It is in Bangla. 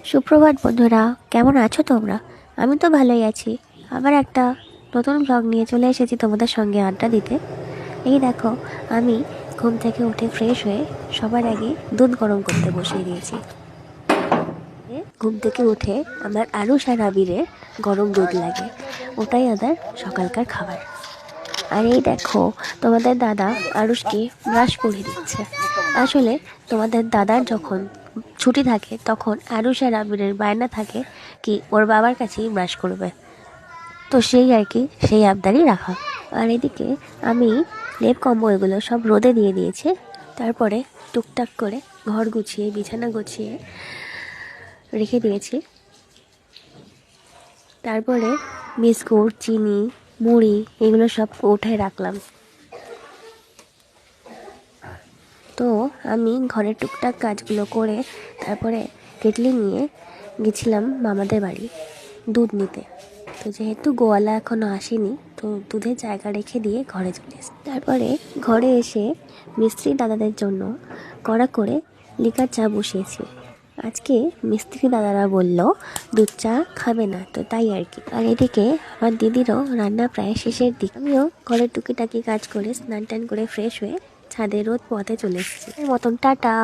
সুপ্রভাত বন্ধুরা, কেমন আছো তোমরা? আমি তো ভালোই আছি। আবার একটা নতুন ব্লগ নিয়ে চলে এসেছি তোমাদের সঙ্গে আড্ডা দিতে। এই দেখো, আমি ঘুম থেকে উঠে ফ্রেশ হয়ে সবার আগে দুধ গরম করতে বসিয়ে দিয়েছি। ঘুম থেকে উঠে আমার আরুষ আর আবিরের গরম দুধ লাগে, ওটাই আমাদের সকালকার খাবার। আর এই দেখো, তোমাদের দাদা আরুষকে ব্রাশ পরিয়ে দিচ্ছে। আসলে তোমাদের দাদার যখন ছুটি থাকে তখন আরুষ আর আবিরের বায়না থাকে কি ওর বাবার কাছেই ব্রাশ করবে, তো সেই আর কি, সেই আবদারই রাখা। আর এদিকে আমি লেপ কম্বল এগুলো সব রোদে দিয়ে দিয়েছি। তারপরে টুকটাক করে ঘর গুছিয়ে বিছানা গুছিয়ে রেখে দিয়েছি। তারপরে বিস্কুট, চিনি, মুড়ি এগুলো সব উঠায় রাখলাম। তো আমি ঘরের টুকটাক কাজগুলো করে তারপরে কেটলি নিয়ে গেছিলাম মামাদের বাড়ি দুধ নিতে। তো যেহেতু গোয়ালা এখনও আসেনি, তো দুধের জায়গা রেখে দিয়ে ঘরে চলে এসেছি। তারপরে ঘরে এসে মিস্ত্রি দাদাদের জন্য কড়া করে লিকার চা বসিয়েছি। আজকে মিস্ত্রি দাদারা বলল দুধ চা খাবে না, তো তাই আর কি। আর এদিকে আমার দিদিরও রান্না প্রায় শেষের দিক। আমিও ঘরের টুকিটাকি কাজ করে স্নান টান করে ফ্রেশ হয়ে ছাদে রোদ পোয়াতে চলে এসেছি। মতন টাটা।